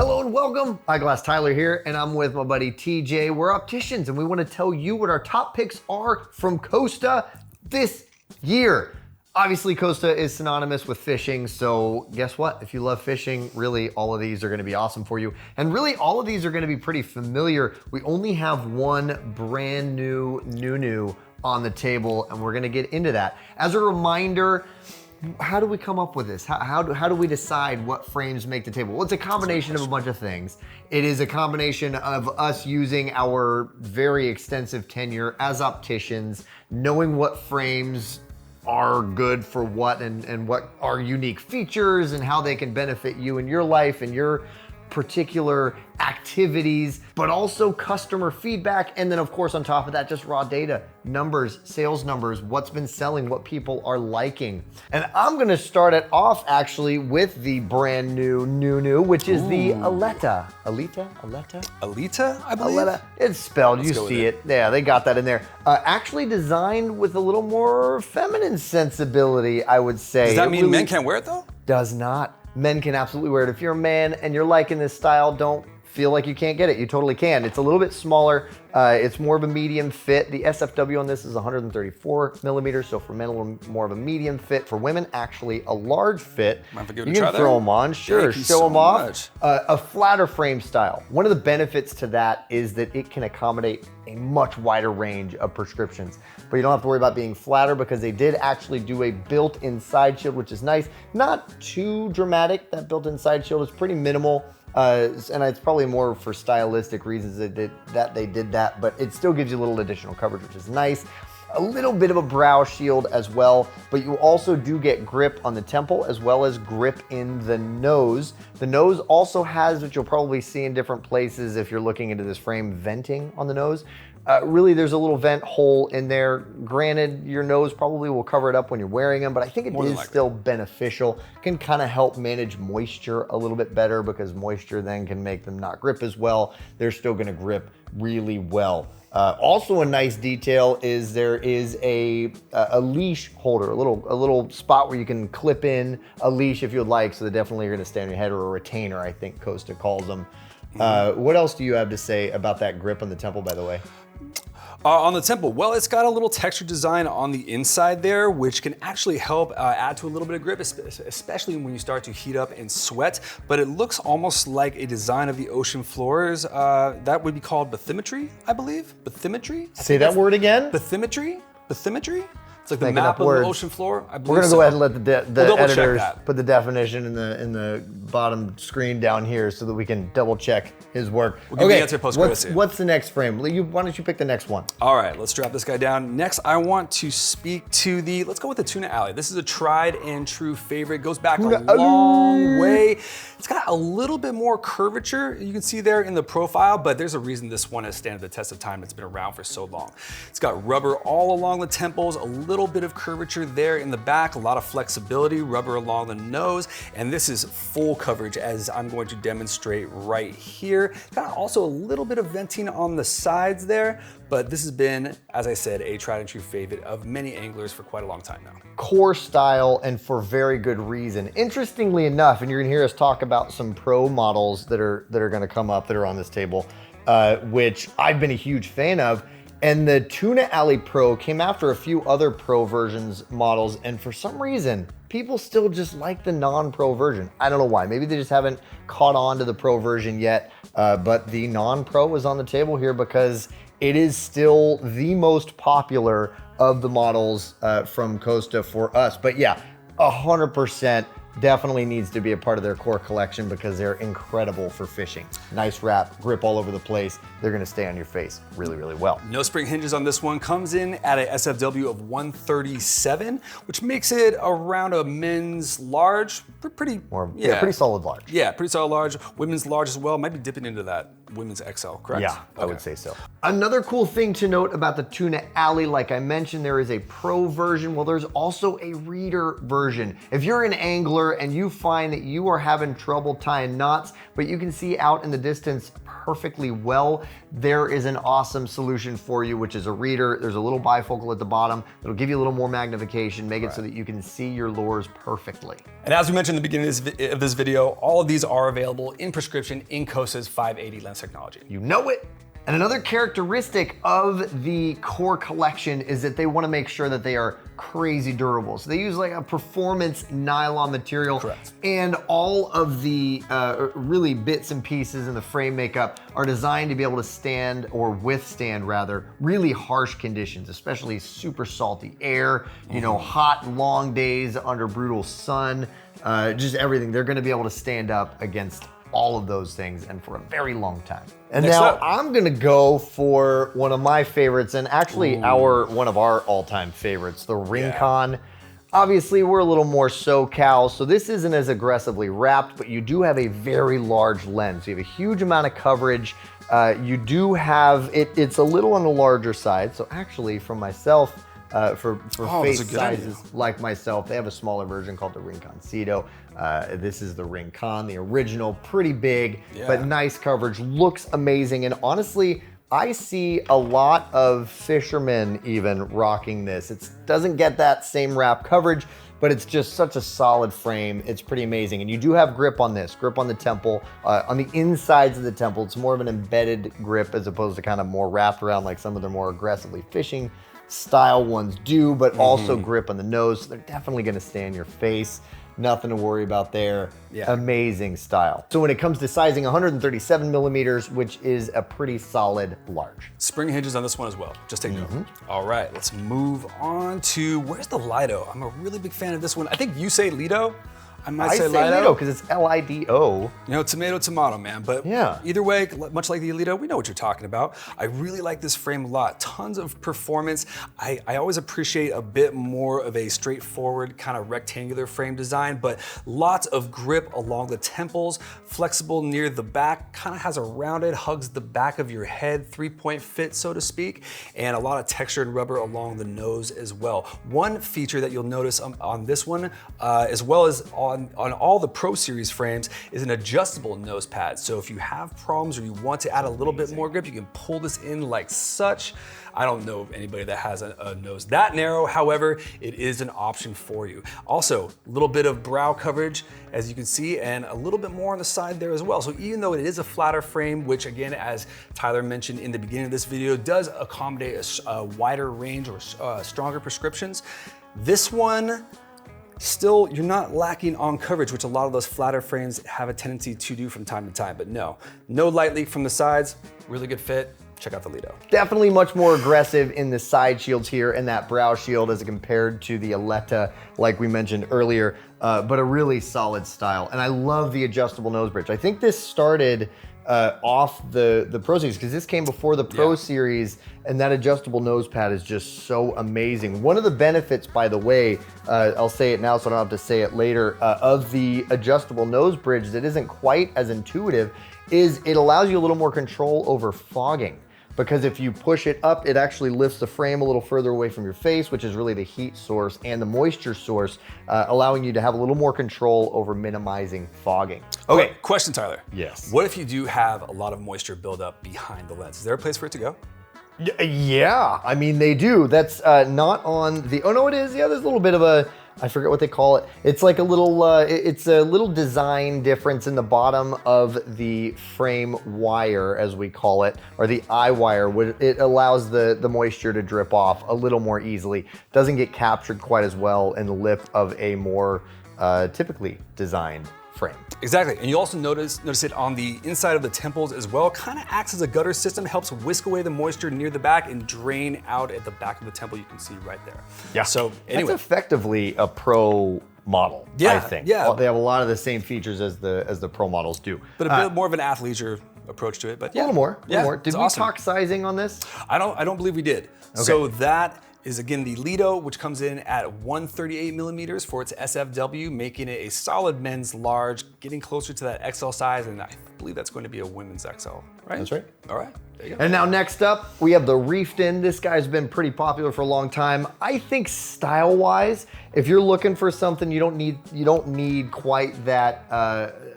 Hello and welcome. Eyeglass Tyler here, and I'm with my buddy TJ. We're opticians, and we want to tell you what our top picks are from Costa this year. Obviously, Costa is synonymous with fishing, so guess what? If you love fishing, really all of these are going to be awesome for you. And really all of these are going to be pretty familiar. We only have one brand new on the table, and we're going to get into that. As a reminder, how do we come up with this? How do we decide what frames make the table? Well, it's a combination of a bunch of things. It is a combination of us using our very extensive tenure as opticians, knowing what frames are good for what and what are unique features and how they can benefit you in your life and your particular activities, but also customer feedback. And then of course, on top of that, just raw data, numbers, sales numbers, what's been selling, what people are liking. And I'm gonna start it off actually with the brand new, which is the Aletta, I believe? Aletta, it's spelled, you see it. Yeah, they got that in there. Actually designed with a little more feminine sensibility, I would say. Does that mean men can't wear it though? Does not. Men can absolutely wear it. If you're a man and you're liking this style, don't feel like you can't get it. You totally can. It's a little bit smaller. It's more of a medium fit. The SFW on this is 134 millimeters, so for men, a little more of a medium fit. For women, actually a large fit. You can throw them on, sure, show them off. A flatter frame style. One of the benefits to that is that it can accommodate a much wider range of prescriptions. But you don't have to worry about being flatter because they did actually do a built-in side shield, which is nice. Not too dramatic. That built-in side shield is pretty minimal. And it's probably more for stylistic reasons that they did that, but it still gives you a little additional coverage, which is nice. A little bit of a brow shield as well, but you also do get grip on the temple as well as grip in the nose. The nose also has, what you'll probably see in different places if you're looking into this frame, venting on the nose. Really, there's a little vent hole in there. Granted, your nose probably will cover it up when you're wearing them, but I think it is still beneficial. Can kind of help manage moisture a little bit better because moisture then can make them not grip as well. They're still gonna grip really well. Also a nice detail is there is a leash holder, a little spot where you can clip in a leash if you'd like, so they definitely are gonna stay on your head, or a retainer, I think Costa calls them. What else do you have to say about that grip on the temple, by the way? On the temple, well, it's got a little texture design on the inside there, which can actually help add to a little bit of grip, especially when you start to heat up and sweat. But it looks almost like a design of the ocean floors. That would be called bathymetry, I believe. Bathymetry? Say that word again? Bathymetry? Bathymetry? It's like the map of the ocean floor. I believe We're gonna go ahead and let the editors put the definition in the bottom screen down here so that we can double check his work. We'll give the answer post-credits. What's the next frame? Why don't you pick the next one? All right, let's drop this guy down. Next, I want to speak to let's go with the Tuna Alley. This is a tried and true favorite. It goes back a long way. It's got a little bit more curvature, you can see there in the profile, but there's a reason this one has stood the test of time. It's been around for so long. It's got rubber all along the temples, a little bit of curvature there in the back, a lot of flexibility, rubber along the nose, and this is full coverage as I'm going to demonstrate right here. Got also a little bit of venting on the sides there, but this has been, as I said, a tried and true favorite of many anglers for quite a long time now. Core style, and for very good reason. Interestingly enough, and you're gonna hear us talk about some pro models that are gonna come up that are on this table, which I've been a huge fan of. And the Tuna Alley Pro came after a few other Pro versions models, and for some reason, people still just like the non-Pro version. I don't know why. Maybe they just haven't caught on to the Pro version yet, but the non-Pro is on the table here because it is still the most popular of the models from Costa for us. But yeah, 100% definitely needs to be a part of their core collection because they're incredible for fishing. Nice wrap, grip all over the place. They're gonna stay on your face really, really well. No spring hinges on this one. Comes in at a SFW of 137, which makes it around a men's large. Pretty solid large. Yeah, pretty solid large. Women's large as well. Might be dipping into that women's XL, correct? Yeah, I would say so. Another cool thing to note about the Tuna Alley, like I mentioned, there is a pro version. Well, there's also a reader version. If you're an angler and you find that you are having trouble tying knots, but you can see out in the distance perfectly well, there is an awesome solution for you, which is a reader. There's a little bifocal at the bottom. It'll give you a little more magnification, make it so that you can see your lures perfectly. And as we mentioned in the beginning of this video, all of these are available in prescription in Kosa's 580 lens technology. You know it. And another characteristic of the Core collection is that they want to make sure that they are crazy durable. So they use like a performance nylon material. Correct. And all of the really bits and pieces in the frame makeup are designed to be able to stand, or withstand rather, really harsh conditions, especially super salty air, you know, hot, long days under brutal sun, just everything. They're going to be able to stand up against all of those things and for a very long time. And Next now up. I'm gonna go for one of my favorites, and actually one of our all-time favorites, the Rincon. Obviously, we're a little more SoCal, so this isn't as aggressively wrapped, but you do have a very large lens. You have a huge amount of coverage. You do have, it's a little on the larger side, so actually for myself, for face sizes like myself, they have a smaller version called the Rinconcito. This is the Rincon, the original, pretty big, but nice coverage, looks amazing. And honestly, I see a lot of fishermen even rocking this. It doesn't get that same wrap coverage, but it's just such a solid frame. It's pretty amazing. And you do have grip on this, grip on the temple, on the insides of the temple. It's more of an embedded grip as opposed to kind of more wrapped around like some of the more aggressively fishing style ones do, but also grip on the nose. So they're definitely gonna stay in your face. Nothing to worry about there. Amazing style. So when it comes to sizing, 137 millimeters, which is a pretty solid large. Spring hinges on this one as well. Just take note. All right, let's move on to, where's the Lido? I'm a really big fan of this one. I think you say Lido. I might say Lido because it's Lido. You know, tomato, tomato, man. But either way, much like the Lido, we know what you're talking about. I really like this frame a lot. Tons of performance. I always appreciate a bit more of a straightforward kind of rectangular frame design, but lots of grip along the temples, flexible near the back, kind of has a rounded, hugs the back of your head, 3-point fit, so to speak, and a lot of texture and rubber along the nose as well. One feature that you'll notice on this one, as well as on all the Pro Series frames, is an adjustable nose pad. So if you have problems or you want to add a little bit more grip, you can pull this in like such. I don't know of anybody that has a nose that narrow. However, it is an option for you. Also, a little bit of brow coverage, as you can see, and a little bit more on the side there as well. So even though it is a flatter frame, which again, as Tyler mentioned in the beginning of this video, does accommodate a wider range or stronger prescriptions, this one, still, you're not lacking on coverage, which a lot of those flatter frames have a tendency to do from time to time. But no light leak from the sides, really good fit. Check out the Lido. Definitely much more aggressive in the side shields here and that brow shield as compared to the Aletta, like we mentioned earlier, but a really solid style. And I love the adjustable nose bridge. I think this started off the Pro Series, because this came before the Pro Series, and that adjustable nose pad is just so amazing. One of the benefits, by the way, I'll say it now so I don't have to say it later, of the adjustable nose bridge that isn't quite as intuitive is it allows you a little more control over fogging. Because if you push it up, it actually lifts the frame a little further away from your face, which is really the heat source and the moisture source, allowing you to have a little more control over minimizing fogging. Okay, question, Tyler. Yes. What if you do have a lot of moisture buildup behind the lens? Is there a place for it to go? Yeah, I mean, they do. That's not on the, oh no, it is. Yeah, there's a little bit of a, I forget what they call it. It's like a little, it's a little design difference in the bottom of the frame wire, as we call it, or the eye wire. It allows the moisture to drip off a little more easily. Doesn't get captured quite as well in the lip of a more typically designed frame. Exactly, and you also notice it on the inside of the temples as well. Kind of acts as a gutter system, helps whisk away the moisture near the back and drain out at the back of the temple. You can see right there. Yeah. So anyway, that's effectively a Pro model. Yeah, I think. yeah. They have a lot of the same features as the Pro models do. but a bit more of an athleisure approach to it. But yeah, A little more. Did we awesome. talk sizing on this? I don't believe we did. Okay. So that is again the Lido, which comes in at 138 millimeters for its SFW, making it a solid men's large, getting closer to that XL size, and I believe that's going to be a women's XL, right? That's right. All right. And now next up, we have the Reefed In. This guy's been pretty popular for a long time. I think style-wise, if you're looking for something, you don't need quite that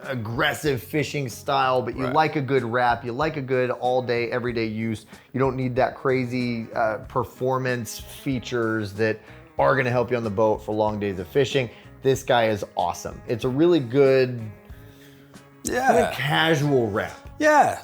aggressive fishing style, but you like a good wrap, you like a good all-day, everyday use. You don't need that crazy performance features that are gonna help you on the boat for long days of fishing. This guy is awesome. It's a really good, kind of casual wrap. Yeah.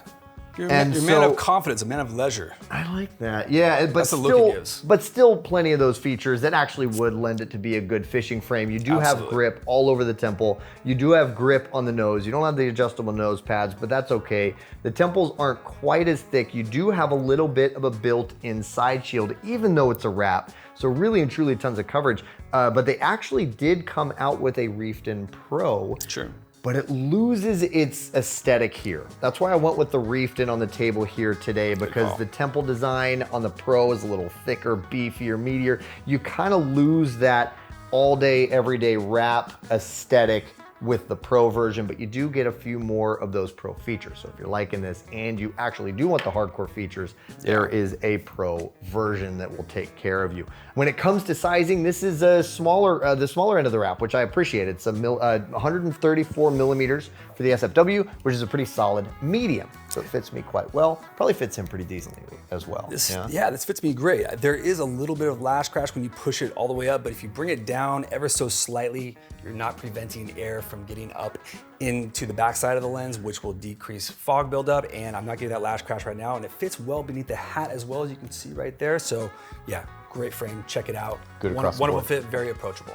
You're a man of confidence, a man of leisure. I like that. Yeah, but That's the look it gives. But still plenty of those features that actually would lend it to be a good fishing frame. You do have grip all over the temple. You do have grip on the nose. You don't have the adjustable nose pads, but that's okay. The temples aren't quite as thick. You do have a little bit of a built-in side shield, even though it's a wrap. So really and truly tons of coverage. But they actually did come out with a Reefed In Pro. Sure. But it loses its aesthetic here. That's why I went with the Reefed In on the table here today, because the temple design on the Pro is a little thicker, beefier, meatier. You kind of lose that all day, everyday wrap aesthetic with the Pro version, but you do get a few more of those Pro features. So if you're liking this and you actually do want the hardcore features, there is a Pro version that will take care of you. When it comes to sizing, this is a smaller, the smaller end of the wrap, which I appreciate. It's a 134 millimeters for the SFW, which is a pretty solid medium. So it fits me quite well. Probably fits him pretty decently as well. This fits me great. There is a little bit of lash crash when you push it all the way up, but if you bring it down ever so slightly, you're not preventing air from getting up into the backside of the lens, which will decrease fog buildup. And I'm not getting that lash crash right now. And it fits well beneath the hat as well, as you can see right there. So yeah, great frame, check it out. Good across the board. Wonderful fit, very approachable.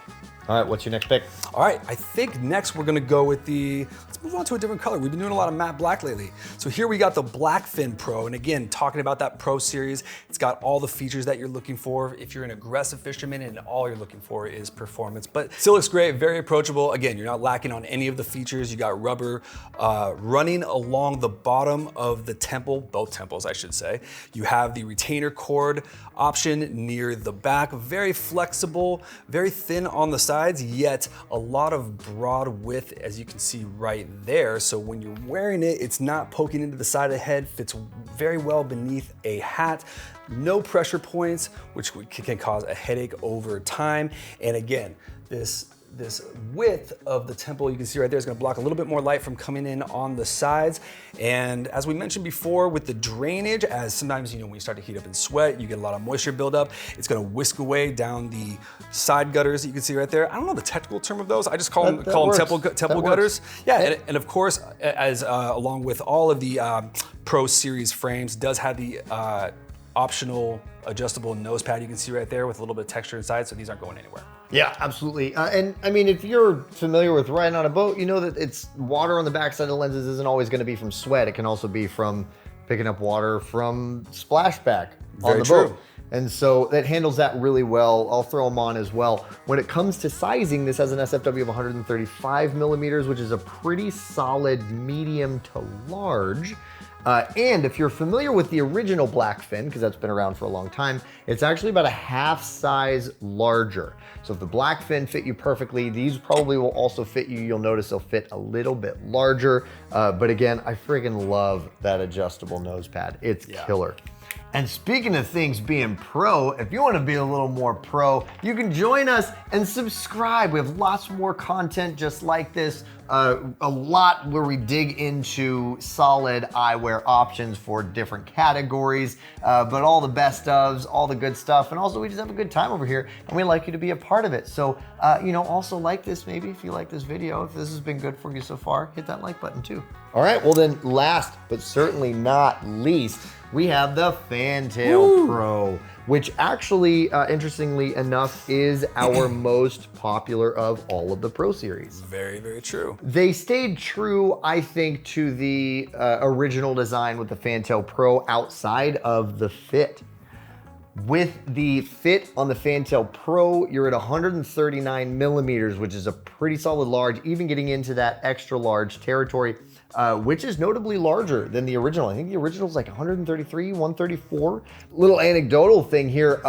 All right, what's your next pick? All right, I think next we're gonna go with let's move on to a different color. We've been doing a lot of matte black lately. So here we got the Blackfin Pro. And again, talking about that Pro series, it's got all the features that you're looking for if you're an aggressive fisherman and all you're looking for is performance. But still looks great, very approachable. Again, you're not lacking on any of the features. You got rubber running along the bottom of the temple, both temples, I should say. You have the retainer cord option near the back, very flexible, very thin on the sides, yet a lot of broad width, as you can see right there. So when you're wearing it, it's not poking into the side of the head, fits very well beneath a hat. No pressure points, which can cause a headache over time. And again, this width of the temple, you can see right there, is gonna block a little bit more light from coming in on the sides. And as we mentioned before, with the drainage, as sometimes, when you start to heat up and sweat, you get a lot of moisture buildup. It's gonna whisk away down the side gutters that you can see right there. I don't know the technical term of those. I just call them temple gutters. Yeah, and of course, as along with all of the Pro Series frames, does have the optional adjustable nose pad you can see right there with a little bit of texture inside, so these aren't going anywhere. Yeah, absolutely. And I mean, if you're familiar with riding on a boat, you know that it's water on the backside of the lenses isn't always going to be from sweat. It can also be from picking up water from splashback on the boat. And so that handles that really well. I'll throw them on as well. When it comes to sizing, this has an SFW of 135 millimeters, which is a pretty solid medium to large. And if you're familiar with the original Blackfin, because that's been around for a long time, it's actually about a half size larger. So if the Blackfin fit you perfectly, these probably will also fit you. You'll notice they'll fit a little bit larger. But again, I friggin' love that adjustable nose pad. It's killer. And speaking of things being pro, if you want to be a little more pro, you can join us and subscribe. We have lots more content just like this. A lot where we dig into solid eyewear options for different categories, but all the best ofs, all the good stuff. And also we just have a good time over here and we'd like you to be a part of it. So, also like this, maybe if you like this video, if this has been good for you so far, hit that like button too. All right, well then last but certainly not least, we have the Fantail Pro, which actually, interestingly enough, is our most popular of all of the Pro series. Very, very true. They stayed true, I think, to the original design with the Fantail Pro outside of the fit. With the fit on the Fantail Pro, you're at 139 millimeters, which is a pretty solid large, even getting into that extra large territory, which is notably larger than the original. I think the original is like 133, 134. Little anecdotal thing here,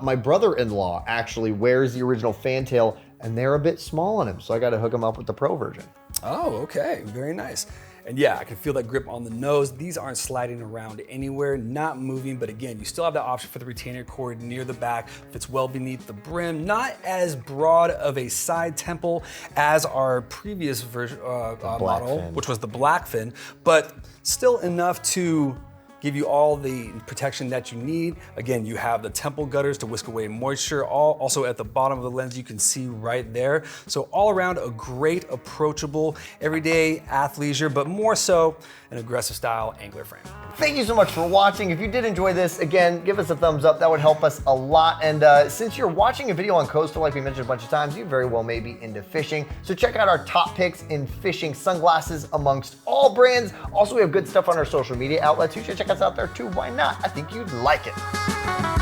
my brother-in-law actually wears the original Fantail and they're a bit small on him, so I got to hook him up with the Pro version. Oh, okay, very nice. And yeah, I can feel that grip on the nose. These aren't sliding around anywhere, not moving, but again, you still have the option for the retainer cord near the back, fits well beneath the brim, not as broad of a side temple as our previous version model, fin. which was the Blackfin, but still enough to give you all the protection that you need. Again, you have the temple gutters to whisk away moisture. Also at the bottom of the lens, you can see right there. So all around a great, approachable, everyday athleisure, but more so an aggressive style angler frame. Thank you so much for watching. If you did enjoy this, again, give us a thumbs up. That would help us a lot. And since you're watching a video on Coastal, like we mentioned a bunch of times, you very well may be into fishing. So check out our top picks in fishing sunglasses amongst all brands. Also, we have good stuff on our social media outlets. You should check us out there too. Why not? I think you'd like it.